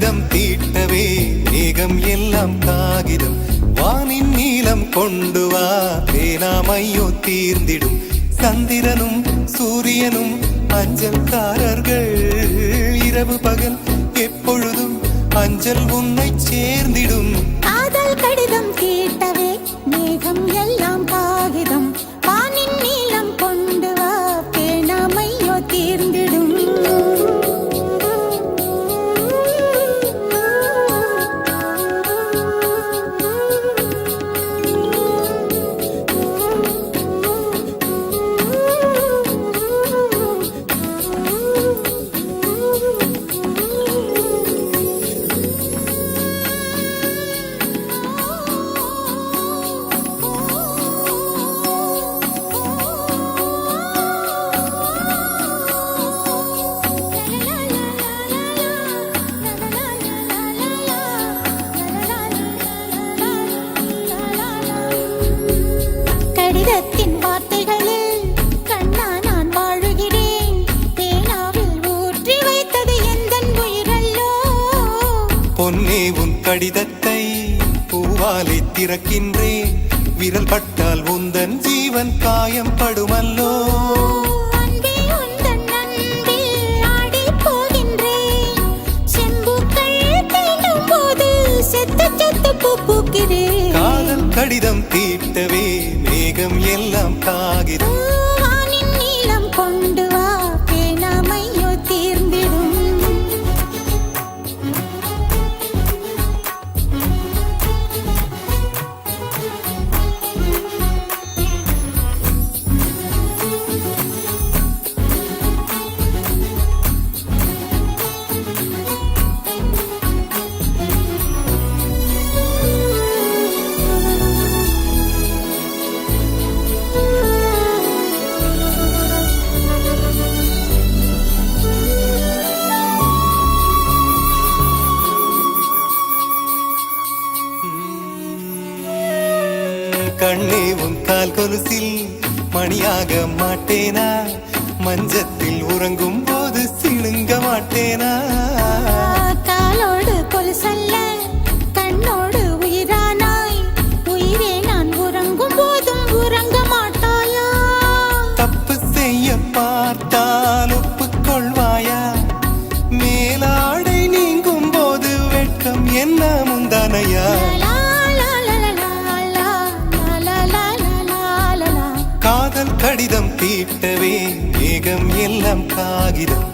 கடிதம் தீட்டவே மேகம் எல்லாம் காகிதம் வானின் நீலம் கொண்டு வா பேனாமையோ தீர்ந்திடும் சந்திரனும் சூரியனும் அஞ்சல்காரர்கள் இரவு பகல் எப்பொழுதும் அஞ்சல் உன்னை சேர்ந்திடும் காதல் கடிதம் தீட்டவே மேகம் எல்லாம் காகிதம் வானின் நீலம் கொண்டு வா பேனாமையோ தீர்ந்திடும் கடிதத்தின் வார்த்தைகளில் கண்ணா நான் வாழுகிறேன் தேனாவில் ஊற்றி வைத்தது எந்தன் உயிரல்லோ பொன்னே உன் கடிதத்தை பூவாலை திறக்கின்றேன் விரல் பட்டால் உந்தன் ஜீவன் காயம் படுமல்லோ அன்பே உந்தன் அன்பில் ஆடிப் போகின்றேன் செம்பூக்கள் தீண்டும் போது செத்து செத்து பூ பூக்கிறேன் காதல் கடிதம் தீட்டவே மேகம் எல்லாம் காகிதம் வானின் நீலம் கொண்டு வா பேனாமையோ தீர்ந்திடும் கண்ணே உன் கால் கொலுசில் மணியாக மாட்டேனா மஞ்சத்தில் உறங்கும் போது சிணுங்க மாட்டேனா காலோடு கொலுசல்ல கண்ணோடு உயிரானாய் உயிரே நான் உறங்கும் போதும் உறங்க மாட்டாயா தப்பு செய்ய பார்த்தால் ஒப்புக்கொள்வாயா மேலாடை நீங்கும் போது வெட்கம் என்ன முந்தானையா காதல் கடிதம் தீட்டவே மேகம் எல்லாம் காகிதம்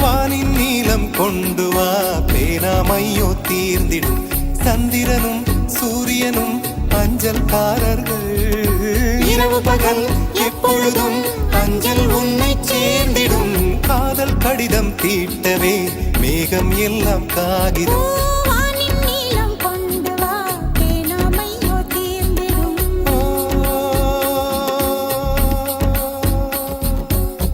வானின் நீலம் கொண்டு வா பேனாமையோ தீர்ந்திடும் சந்திரனும் சூரியனும் அஞ்சல்காரர்கள் இரவு பகல் எப்பொழுதும் அஞ்சல் உன்னை சேர்ந்திடும் காதல் கடிதம் தீட்டவே மேகம் எல்லாம் காகிதம்